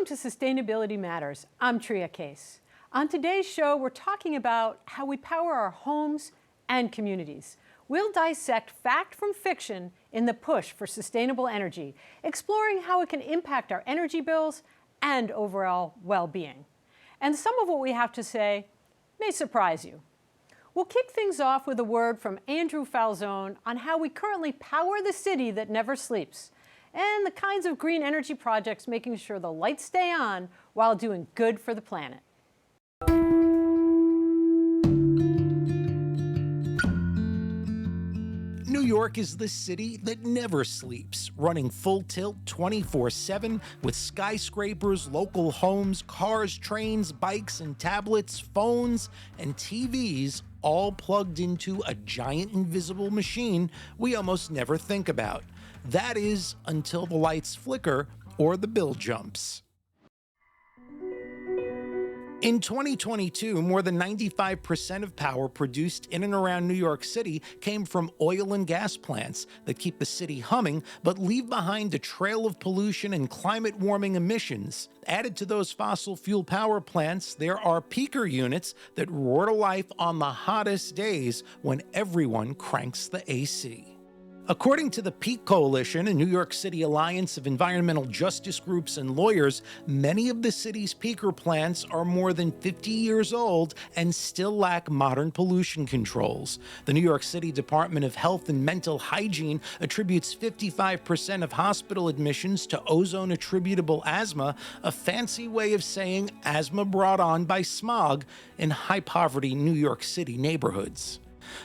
to Sustainability Matters. I'm Tria Case. On today's show, we're talking about how we power our homes and communities. We'll dissect fact from fiction in the push for sustainable energy, exploring how it can impact our energy bills and overall well-being. And some of what we have to say may surprise you. We'll kick things off with a word from Andrew Falzone on how we currently power the city that never sleeps, and the kinds of green energy projects making sure the lights stay on while doing good for the planet. New York is the city that never sleeps, running full tilt 24/7 with skyscrapers, local homes, cars, trains, bikes and tablets, phones, and TVs all plugged into a giant invisible machine we almost never think about. That is, until the lights flicker or the bill jumps. In 2022, more than 95% of power produced in and around New York City came from oil and gas plants that keep the city humming, but leave behind a trail of pollution and climate-warming emissions. Added to those fossil fuel power plants, there are peaker units that roar to life on the hottest days when everyone cranks the AC. According to the Peak Coalition, a New York City alliance of environmental justice groups and lawyers, many of the city's peaker plants are more than 50 years old and still lack modern pollution controls. The New York City Department of Health and Mental Hygiene attributes 55% of hospital admissions to ozone-attributable asthma, a fancy way of saying asthma brought on by smog in high-poverty New York City neighborhoods.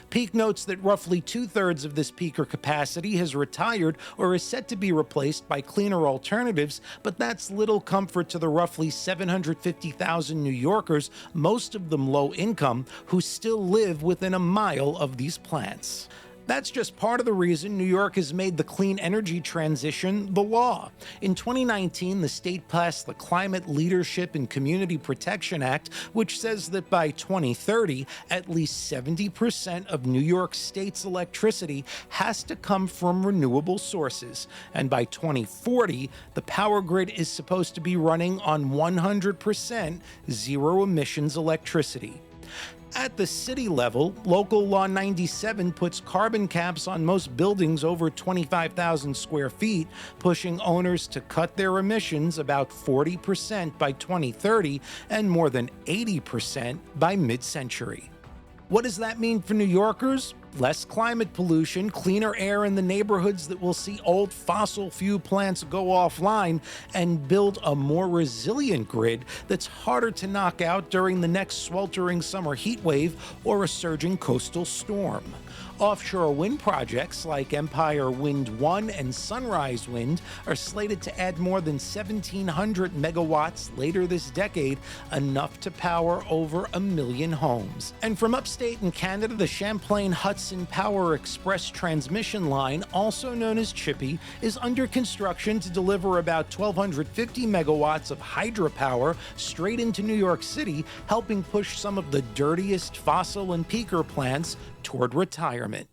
Peak notes that roughly 2/3 of this peaker capacity has retired or is set to be replaced by cleaner alternatives, but that's little comfort to the roughly 750,000 New Yorkers, most of them low income, who still live within a mile of these plants. That's just part of the reason New York has made the clean energy transition the law. In 2019, the state passed the Climate Leadership and Community Protection Act, which says that by 2030, at least 70% of New York State's electricity has to come from renewable sources. And by 2040, the power grid is supposed to be running on 100% zero-emissions electricity. At the city level, Local Law 97 puts carbon caps on most buildings over 25,000 square feet, pushing owners to cut their emissions about 40% by 2030 and more than 80% by mid-century. What does that mean for New Yorkers? Less climate pollution, cleaner air in the neighborhoods that will see old fossil fuel plants go offline, and build a more resilient grid that's harder to knock out during the next sweltering summer heat wave or a surging coastal storm. Offshore wind projects like Empire Wind 1 and Sunrise Wind are slated to add more than 1,700 megawatts later this decade, enough to power over 1 million homes. And from upstate in Canada, the Champlain-Hudson Power Express transmission line, also known as Chippy, is under construction to deliver about 1,250 megawatts of hydropower straight into New York City, helping push some of the dirtiest fossil and peaker plants toward retirement.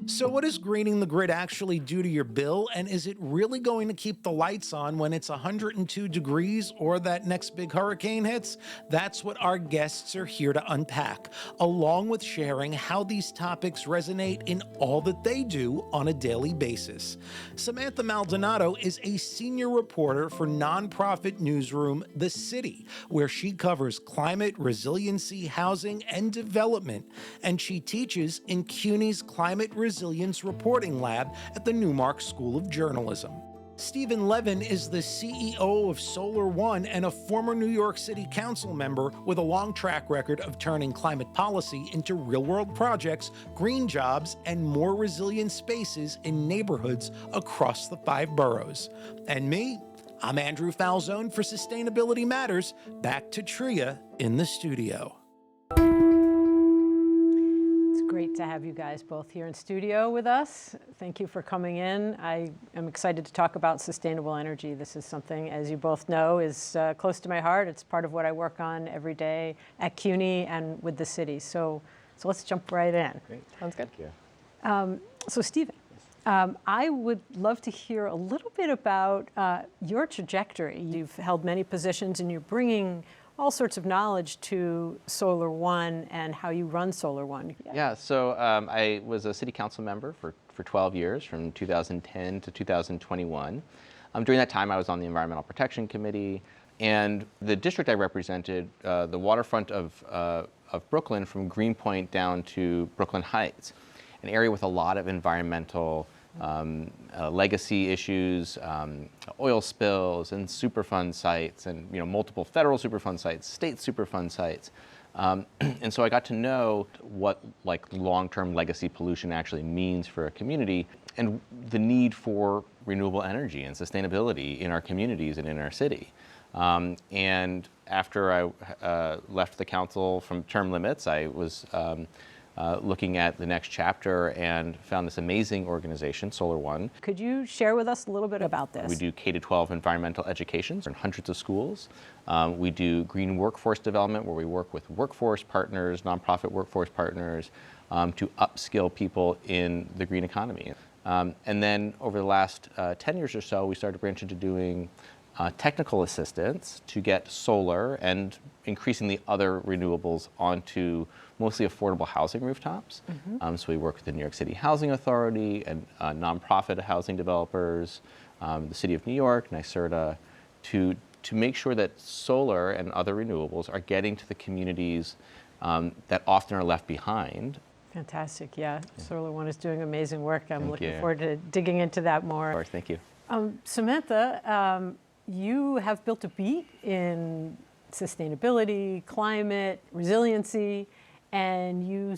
So what does greening the grid actually do to your bill, and is it really going to keep the lights on when it's 102 degrees or that next big hurricane hits? That's what our guests are here to unpack, along with sharing how these topics resonate in all that they do on a daily basis. Samantha Maldonado is a senior reporter for nonprofit newsroom The City, where she covers climate, resiliency, housing, and development, and she teaches in CUNY's Climate Resilience Reporting Lab at the Newmark School of Journalism. Stephen Levin is the CEO of Solar One and a former New York City Council member with a long track record of turning climate policy into real-world projects, green jobs, and more resilient spaces in neighborhoods across the 5 boroughs. And me, I'm Andrew Falzone for Sustainability Matters. Back to Tria in the studio. Great to have you guys both here in studio with us. Thank you for coming in. I am excited to talk about sustainable energy. This is something, as you both know, is close to my heart. It's part of what I work on every day at CUNY and with the city. So let's jump right in. Great. Sounds good. Thank you. So Stephen, I would love to hear a little bit about your trajectory. You've held many positions and you're bringing all sorts of knowledge to Solar One and how you run Solar One. Yeah, so I was a city council member for 12 years, from 2010 to 2021. During that time, I was on the Environmental Protection Committee, and the district I represented, the waterfront of Brooklyn, from Greenpoint down to Brooklyn Heights, an area with a lot of environmental legacy issues, oil spills, and Superfund sites, and multiple federal Superfund sites, state Superfund sites. And so I got to know what long-term legacy pollution actually means for a community, and the need for renewable energy and sustainability in our communities and in our city. And after I left the council from term limits, I was looking at the next chapter and found this amazing organization, Solar One. Could you share with us a little bit about this? We do K-12 environmental education in hundreds of schools. We do green workforce development, where we work with workforce partners, nonprofit workforce partners, to upskill people in the green economy. And then over the last 10 years or so, we started to branch into doing technical assistance to get solar and increasingly other renewables onto mostly affordable housing rooftops. So we work with the New York City Housing Authority and nonprofit housing developers, the City of New York, NYSERDA, to make sure that solar and other renewables are getting to the communities that often are left behind. Fantastic, yeah. Solar One is doing amazing work. I'm Thank looking you. forward to digging into that more. Of course, thank you. Samantha, you have built a beat in sustainability, climate, resiliency, and you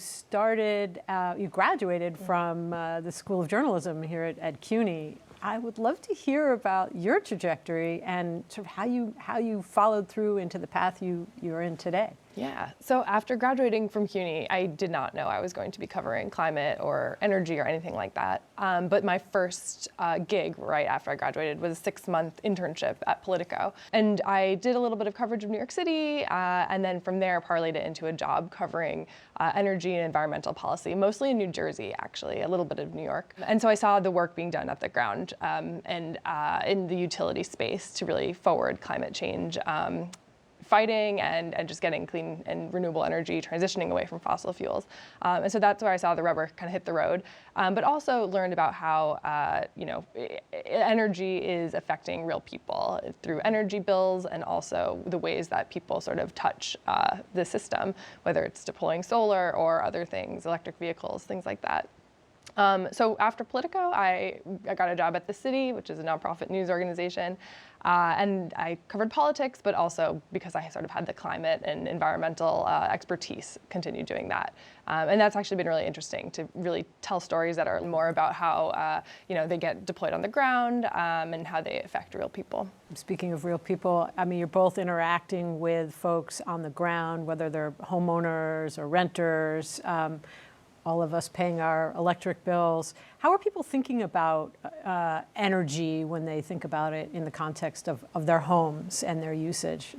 graduated from the School of Journalism here at CUNY. I would love to hear about your trajectory and sort of how you followed through into the path you're in today. Yeah, so after graduating from CUNY, I did not know I was going to be covering climate or energy or anything like that. But my first gig right after I graduated was a 6-month internship at Politico. And I did a little bit of coverage of New York City, and then from there parlayed it into a job covering energy and environmental policy, mostly in New Jersey, actually, a little bit of New York. And so I saw the work being done at the ground and in the utility space to really forward climate change fighting and just getting clean and renewable energy, transitioning away from fossil fuels. And so that's where I saw the rubber kind of hit the road, but also learned about how energy is affecting real people through energy bills, and also the ways that people sort of touch the system, whether it's deploying solar or other things, electric vehicles, things like that. So after Politico, I got a job at The City, which is a nonprofit news organization, and I covered politics, but also because I sort of had the climate and environmental expertise, continued doing that. And that's actually been really interesting to really tell stories that are more about how they get deployed on the ground and how they affect real people. Speaking of real people, I mean, you're both interacting with folks on the ground, whether they're homeowners or renters, all of us paying our electric bills. How are people thinking about energy when they think about it in the context of their homes and their usage?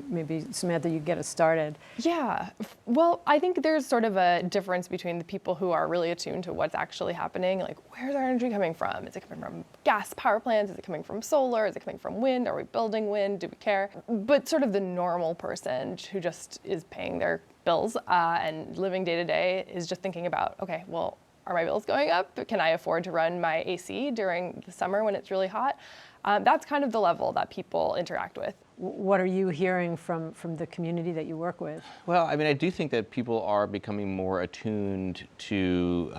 Maybe, Samantha, you get us started. Yeah, well, I think there's sort of a difference between the people who are really attuned to what's actually happening, like where's our energy coming from? Is it coming from gas power plants? Is it coming from solar? Is it coming from wind? Are we building wind? Do we care? But sort of the normal person who just is paying their bills and living day to day is just thinking about, okay, well, are my bills going up? Can I afford to run my AC during the summer when it's really hot? That's kind of the level that people interact with. What are you hearing from the community that you work with? Well, I mean, I do think that people are becoming more attuned to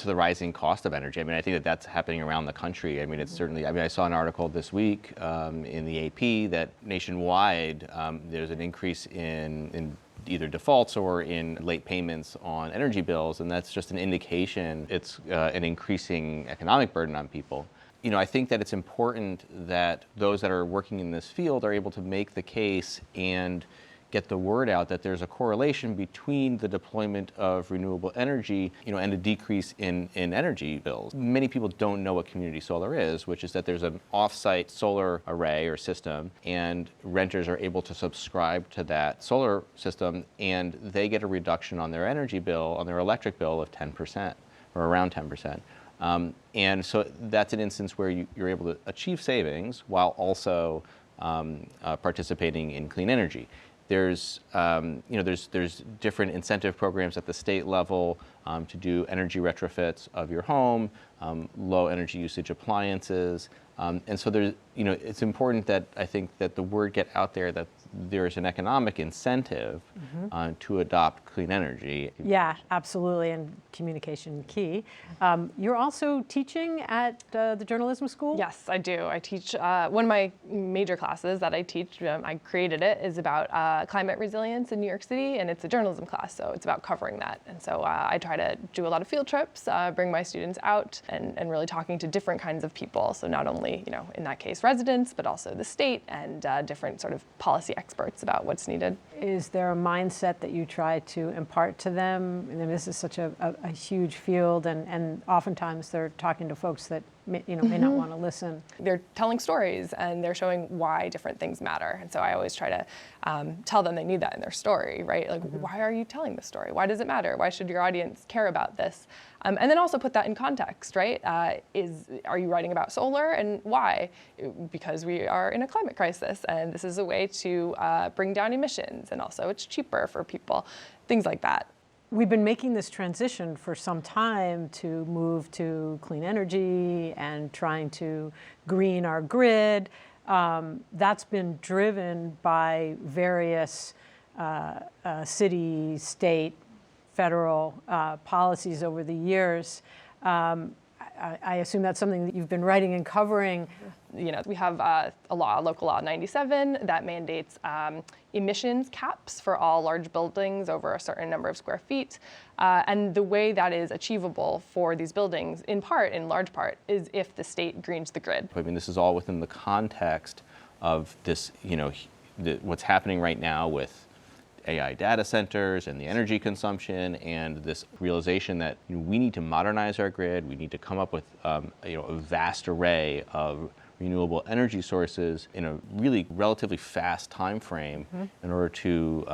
the rising cost of energy. I mean, I think that that's happening around the country. I mean, it's certainly, I mean, I saw an article this week in the AP that nationwide there's an increase in either defaults or in late payments on energy bills, and that's just an indication it's an increasing economic burden on people. You know, I think that it's important that those that are working in this field are able to make the case and get the word out that there's a correlation between the deployment of renewable energy, and a decrease in energy bills. Many people don't know what community solar is, which is that there's an off-site solar array or system, and renters are able to subscribe to that solar system, and they get a reduction on their energy bill, on their electric bill of 10%, or around 10%. And so that's an instance where you're able to achieve savings while also participating in clean energy. There's, there's different incentive programs at the state level to do energy retrofits of your home, low energy usage appliances, and so there's, it's important that I think that the word get out there that there's an economic incentive to adopt clean energy. Yeah, absolutely, and communication key. You're also teaching at the journalism school? Yes, I do. I teach, one of my major classes that I teach, I created it, is about climate resilience in New York City, and it's a journalism class, so it's about covering that. And so I try to do a lot of field trips, bring my students out, and really talking to different kinds of people. So not only, in that case, residents, but also the state and different sort of policy experts about what's needed. Is there a mindset that you try to impart to them? I mean, this is such a huge field, and oftentimes they're talking to folks that may not want to listen. They're telling stories and they're showing why different things matter. And so I always try to tell them they need that in their story, right? Like, why are you telling this story? Why does it matter? Why should your audience care about this? And then also put that in context, right? Are you writing about solar, and why? Because we are in a climate crisis, and this is a way to bring down emissions, and also it's cheaper for people, things like that. We've been making this transition for some time to move to clean energy and trying to green our grid. That's been driven by various city, state, federal policies over the years. I assume that's something that you've been writing and covering. We have a law, Local Law 97, that mandates emissions caps for all large buildings over a certain number of square feet. And the way that is achievable for these buildings, in large part, is if the state greens the grid. I mean, this is all within the context of this, what's happening right now with AI data centers and the energy consumption, and this realization that we need to modernize our grid. We need to come up with a vast array of renewable energy sources in a really relatively fast time frame in order to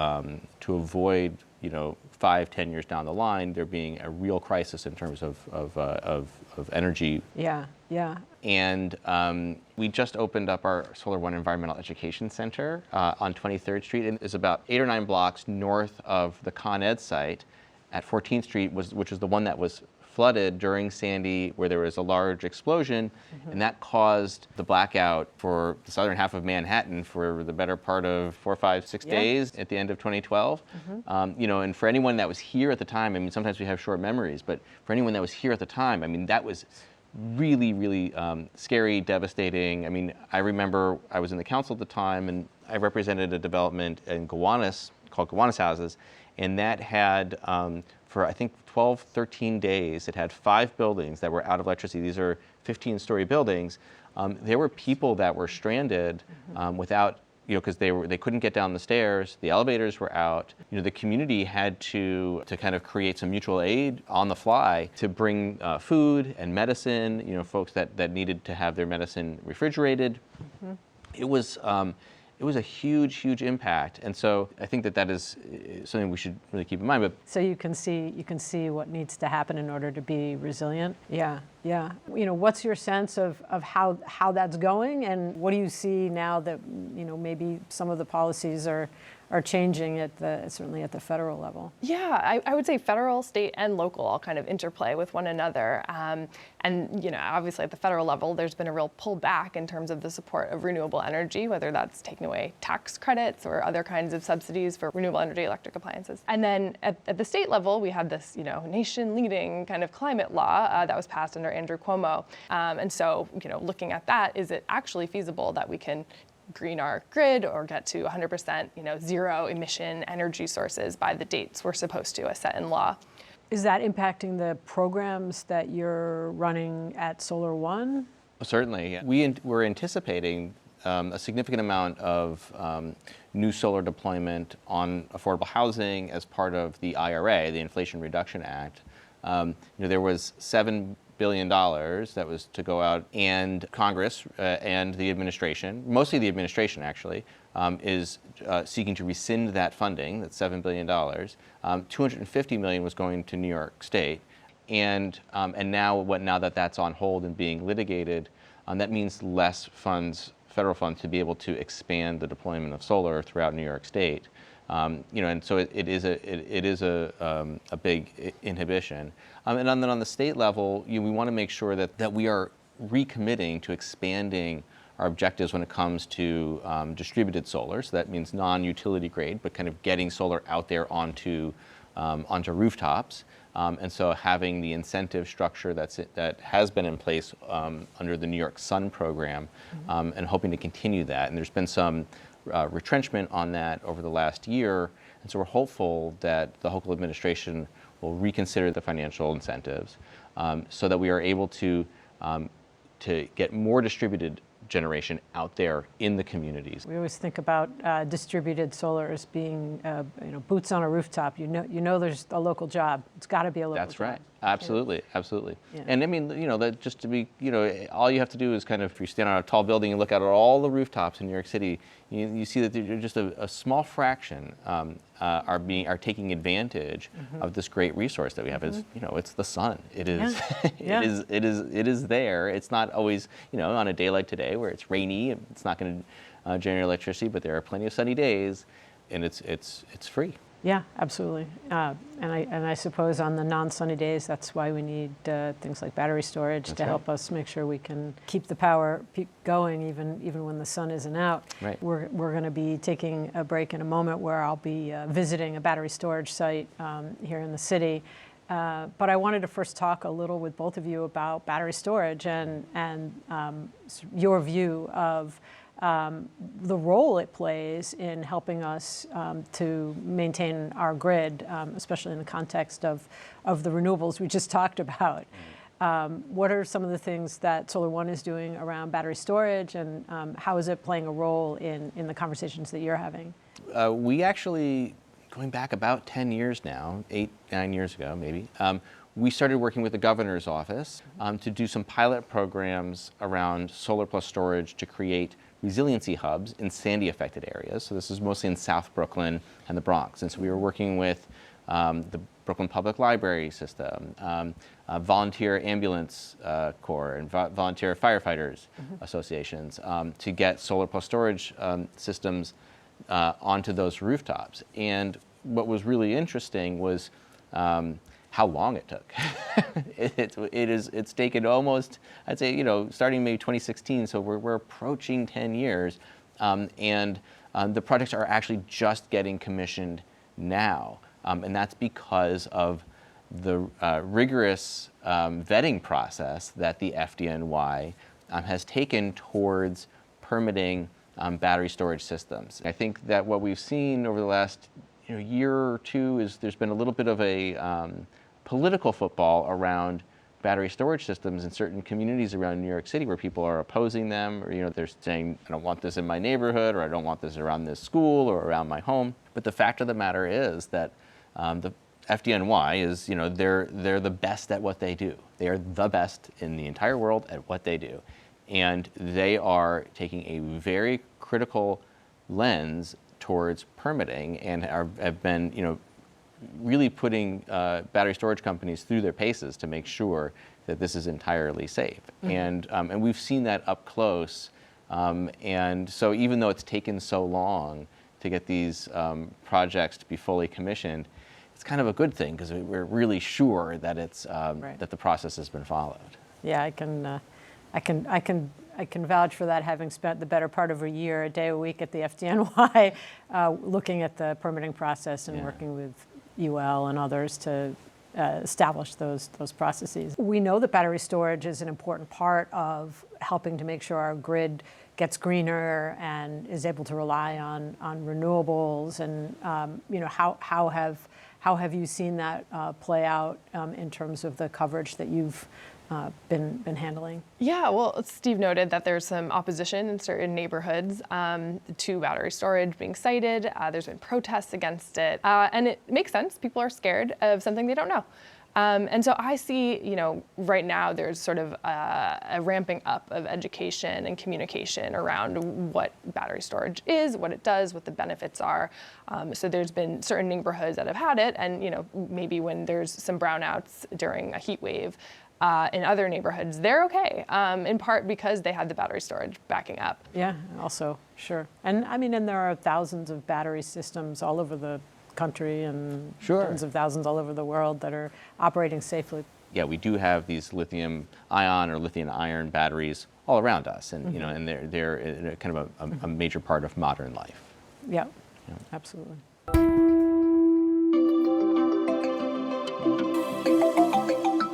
avoid 5-10 years down the line there being a real crisis in terms of energy. Yeah. And we just opened up our Solar One Environmental Education Center on 23rd Street. And it's about 8 or 9 blocks north of the Con Ed site at 14th Street, which is the one that was flooded during Sandy, where there was a large explosion, and that caused the blackout for the southern half of Manhattan for the better part of 4, 5, 6 days at the end of 2012. And for anyone that was here at the time, I mean, sometimes we have short memories, but for anyone that was here at the time, I mean, that was really, really scary, devastating. I mean, I remember I was in the council at the time, and I represented a development in Gowanus called Gowanus Houses, and that had, for I think 12, 13 days, it had 5 buildings that were out of electricity. These are 15-story buildings. There were people that were stranded without, because they couldn't get down the stairs. The elevators were out. The community had to kind of create some mutual aid on the fly to bring food and medicine. Folks that needed to have their medicine refrigerated. It was a huge, huge impact, and so I think that is something we should really keep in mind. But so you can see what needs to happen in order to be resilient. Yeah. What's your sense of how that's going, and what do you see now that maybe some of the policies are changing certainly at the federal level? Yeah, I would say federal, state, and local all kind of interplay with one another. And obviously at the federal level, there's been a real pullback in terms of the support of renewable energy, whether that's taking away tax credits or other kinds of subsidies for renewable energy electric appliances. And then at the state level, we have this nation-leading kind of climate law that was passed under Andrew Cuomo. And so looking at that, is it actually feasible that we can green our grid or get to 100% zero emission energy sources by the dates we're supposed to as set in law? Is that impacting the programs that you're running at Solar One? Certainly. We're anticipating a significant amount of new solar deployment on affordable housing as part of the IRA, the Inflation Reduction Act. There was $7 billion that was to go out, and Congress and the administration, mostly the administration actually, is seeking to rescind that funding, that's $7 billion. $250 million was going to New York State. And now that that's on hold and being litigated, that means less funds, federal funds, to be able to expand the deployment of solar throughout New York State. And so it is a big inhibition. And then on the state level, we want to make sure that we are recommitting to expanding our objectives when it comes to distributed solar. So that means non-utility grade, but kind of getting solar out there onto rooftops. And so having the incentive structure that has been in place under the New York Sun program, and hoping to continue that. And there's been some retrenchment on that over the last year. And so we're hopeful that the Hochul administration will reconsider the financial incentives so that we are able to get more distributed generation out there in the communities. We always think about distributed solar as being, boots on a rooftop. You know, there's a local job. It's got to be a local job. That's right. Absolutely, absolutely. Yeah. And I mean, that just to be, all you have to do is kind of, if you stand on a tall building and look out at all the rooftops in New York City, you see that just a small fraction are taking advantage of this great resource that we have. It's the sun. It is, Yeah. it is there. It's not always, on a day like today where it's rainy, it's not going to generate electricity, but there are plenty of sunny days, and it's free. Yeah, absolutely. And I suppose on the non-sunny days, that's why we need things like battery storage to help us make sure we can keep the power going even when the sun isn't out. Right. We're going to be taking a break in a moment where I'll be visiting a battery storage site here in the city. But I wanted to first talk a little with both of you about battery storage and your view of the role it plays in helping us to maintain our grid, especially in the context of the renewables we just talked about. What are some of the things that Solar One is doing around battery storage, and how is it playing a role in the conversations that you're having? We actually, going back about 10 years now, 8-9 years ago maybe, we started working with the governor's office to do some pilot programs around solar plus storage to create resiliency hubs in Sandy-affected areas. So this is mostly in South Brooklyn and the Bronx. And so we were working with the Brooklyn Public Library System, volunteer ambulance corps, and volunteer firefighters associations to get solar plus storage systems onto those rooftops. And what was really interesting was how long it took. It's taken almost, I'd say, starting maybe 2016, so we're approaching 10 years, and the projects are actually just getting commissioned now, and that's because of the rigorous vetting process that the FDNY has taken towards permitting battery storage systems. I think that what we've seen over the last year or two is there's been a little bit of a political football around battery storage systems in certain communities around New York City where people are opposing them, or they're saying, I don't want this in my neighborhood, or I don't want this around this school or around my home. But the fact of the matter is that the FDNY is, they're the best at what they do. They are the best in the entire world at what they do. And they are taking a very critical lens towards permitting and have been, really putting battery storage companies through their paces to make sure that this is entirely safe. And we've seen that up close. And so even though it's taken so long to get these projects to be fully commissioned, it's kind of a good thing because we're really sure that it's that the process has been followed. Yeah, I can vouch for that, having spent the better part of a year, a day a week at the FDNY, looking at the permitting process and working with UL and others to establish those processes. We know that battery storage is an important part of helping to make sure our grid gets greener and is able to rely on renewables. And how have you seen that play out in terms of the coverage that you've been handling? Yeah, well, Steve noted that there's some opposition in certain neighborhoods to battery storage being cited. There's been protests against it. And it makes sense. People are scared of something they don't know. And so I see, right now there's sort of a ramping up of education and communication around what battery storage is, what it does, what the benefits are. So there's been certain neighborhoods that have had it, and maybe when there's some brownouts during a heat wave, in other neighborhoods, they're okay, in part because they had the battery storage backing up. Yeah, also, sure. And I mean, and there are thousands of battery systems all over the country and tens of thousands all over the world that are operating safely. Yeah, we do have these lithium ion or lithium iron batteries all around us, and and they're kind of a major part of modern life. Yeah, absolutely.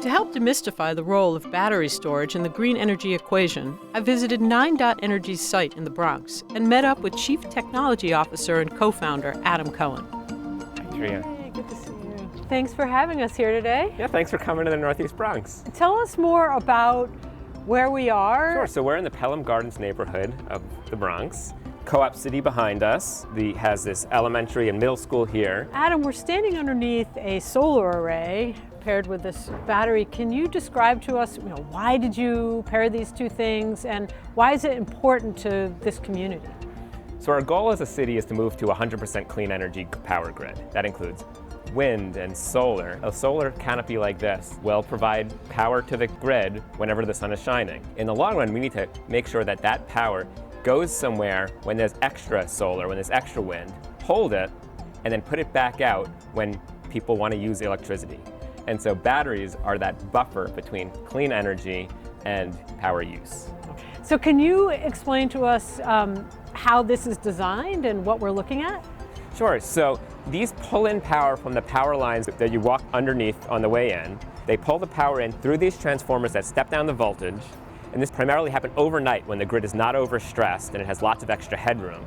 To help demystify the role of battery storage in the green energy equation, I visited NineDot Energy's site in the Bronx and met up with Chief Technology Officer and co-founder Adam Cohen. Tria. Hey, good to see you. Thanks for having us here today. Yeah, thanks for coming to the Northeast Bronx. Tell us more about where we are. Sure, so we're in the Pelham Gardens neighborhood of the Bronx. Co-op City behind us has this elementary and middle school here. Adam, we're standing underneath a solar array paired with this battery. Can you describe to us, why did you pair these two things, and why is it important to this community? So our goal as a city is to move to 100% clean energy power grid. That includes wind and solar. A solar canopy like this will provide power to the grid whenever the sun is shining. In the long run, we need to make sure that that power goes somewhere when there's extra solar, when there's extra wind, hold it, and then put it back out when people want to use electricity. And so batteries are that buffer between clean energy and power use. So can you explain to us how this is designed and what we're looking at? Sure, so these pull in power from the power lines that you walk underneath on the way in. They pull the power in through these transformers that step down the voltage, and this primarily happens overnight when the grid is not overstressed and it has lots of extra headroom.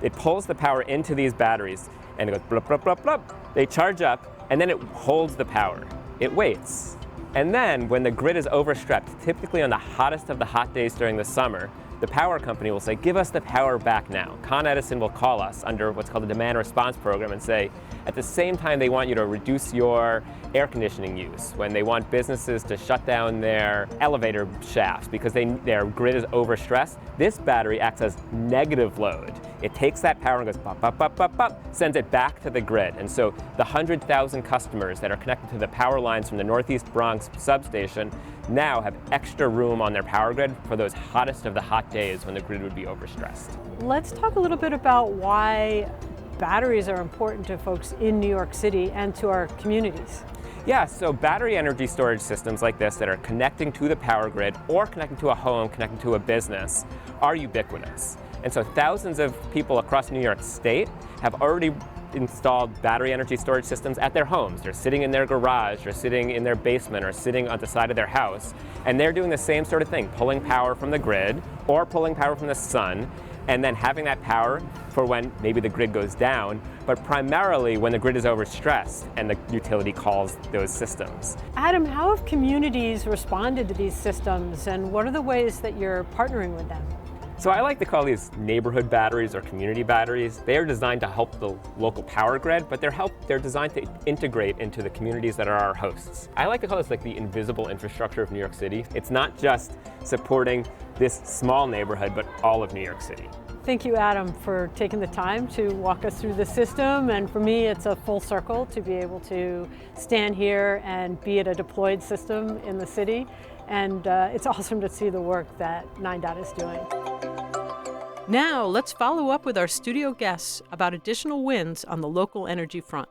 It pulls the power into these batteries and it goes blup, blup, blup, blup. They charge up and then it holds the power. It waits. And then when the grid is overstretched, typically on the hottest of the hot days during the summer, the power company will say, give us the power back now. Con Edison will call us under what's called a demand response program and say, at the same time they want you to reduce your air conditioning use, when they want businesses to shut down their elevator shafts because their grid is overstressed, this battery acts as negative load. It takes that power and goes pop, pop, pop, pop, pop, sends it back to the grid. And so the 100,000 customers that are connected to the power lines from the Northeast Bronx substation now have extra room on their power grid for those hottest of the hot days when the grid would be overstressed. Let's talk a little bit about why batteries are important to folks in New York City and to our communities. Yeah, so battery energy storage systems like this that are connecting to the power grid or connecting to a home, connecting to a business are ubiquitous. And so thousands of people across New York State have already installed battery energy storage systems at their homes. They're sitting in their garage or sitting in their basement or sitting on the side of their house. And they're doing the same sort of thing, pulling power from the grid or pulling power from the sun, and then having that power for when maybe the grid goes down, but primarily when the grid is overstressed and the utility calls those systems. Adam, how have communities responded to these systems, and what are the ways that you're partnering with them? So I like to call these neighborhood batteries or community batteries. They are designed to help the local power grid, but they're designed to integrate into the communities that are our hosts. I like to call this like the invisible infrastructure of New York City. It's not just supporting this small neighborhood, but all of New York City. Thank you, Adam, for taking the time to walk us through the system. And for me, it's a full circle to be able to stand here and be at a deployed system in the city. And it's awesome to see the work that NineDot is doing. Now, let's follow up with our studio guests about additional wins on the local energy front.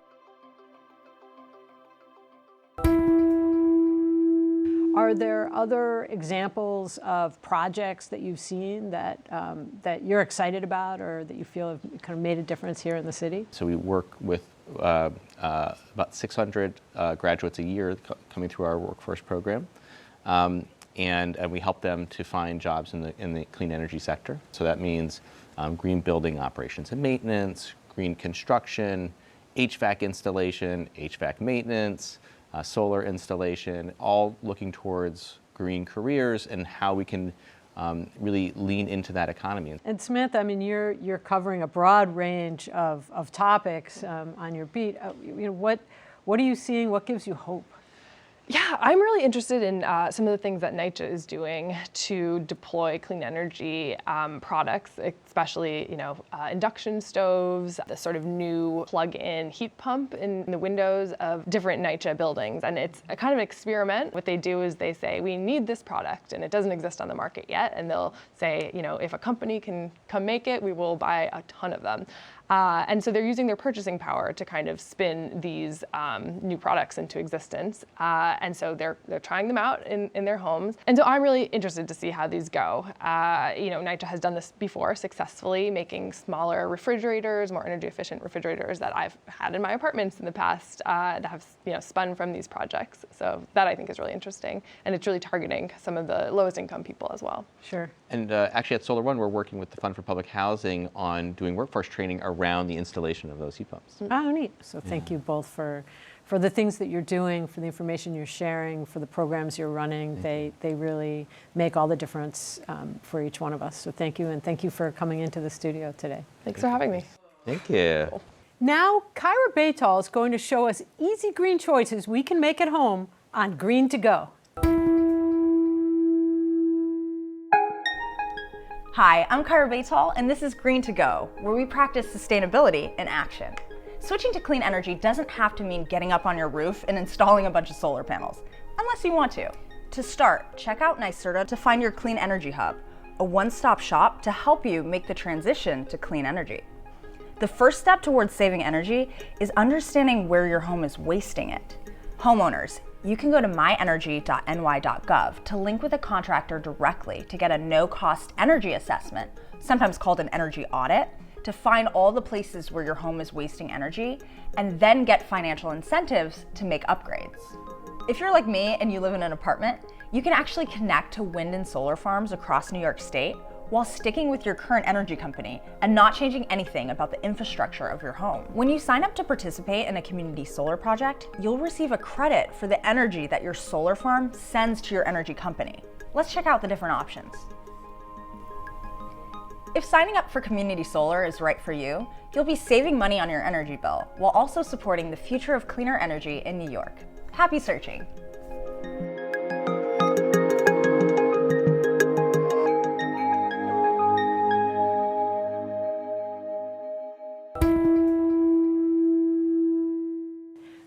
Are there other examples of projects that you've seen that you're excited about or that you feel have kind of made a difference here in the city? So we work with about 600 graduates a year coming through our workforce program. And we help them to find jobs in the clean energy sector. So that means green building operations and maintenance, green construction, HVAC installation, HVAC maintenance, solar installation, all looking towards green careers and how we can really lean into that economy. And Samantha, I mean, you're covering a broad range of topics on your beat. What are you seeing? What gives you hope? Yeah, I'm really interested in some of the things that NineDot is doing to deploy clean energy products, especially induction stoves, the sort of new plug-in heat pump in the windows of different NineDot buildings. And it's a kind of experiment. What they do is they say, we need this product, and it doesn't exist on the market yet. And they'll say, if a company can come make it, we will buy a ton of them. And so they're using their purchasing power to kind of spin these new products into existence. And so they're trying them out in their homes. And so I'm really interested to see how these go. NineDot has done this before successfully, making smaller refrigerators, more energy efficient refrigerators that I've had in my apartments in the past that have spun from these projects. So that I think is really interesting. And it's really targeting some of the lowest income people as well. Sure. And actually at Solar One, we're working with the Fund for Public Housing on doing workforce training around the installation of those heat pumps. Oh, neat. So thank you both for the things that you're doing, for the information you're sharing, for the programs you're running. They really make all the difference for each one of us. So thank you, and thank you for coming into the studio today. Thanks for having me. Thank you. Cool. Now, Kyra Baytal is going to show us easy green choices we can make at home on Green to Go. Hi, I'm Kyra Baytal, and this is Green to Go, where we practice sustainability in action. Switching to clean energy doesn't have to mean getting up on your roof and installing a bunch of solar panels, unless you want to. To start, check out NYC to find your clean energy hub, a one-stop shop to help you make the transition to clean energy. The first step towards saving energy is understanding where your home is wasting it. Homeowners, you can go to myenergy.ny.gov to link with a contractor directly to get a no-cost energy assessment, sometimes called an energy audit, to find all the places where your home is wasting energy, and then get financial incentives to make upgrades. If you're like me and you live in an apartment, you can actually connect to wind and solar farms across New York State while sticking with your current energy company and not changing anything about the infrastructure of your home. When you sign up to participate in a community solar project, you'll receive a credit for the energy that your solar farm sends to your energy company. Let's check out the different options. If signing up for community solar is right for you, you'll be saving money on your energy bill while also supporting the future of cleaner energy in New York. Happy searching!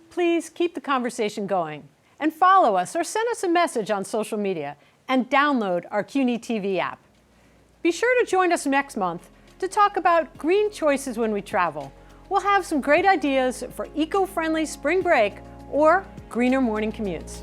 Please keep the conversation going and follow us or send us a message on social media and download our CUNY TV app. Be sure to join us next month to talk about green choices when we travel. We'll have some great ideas for eco-friendly spring break or greener morning commutes.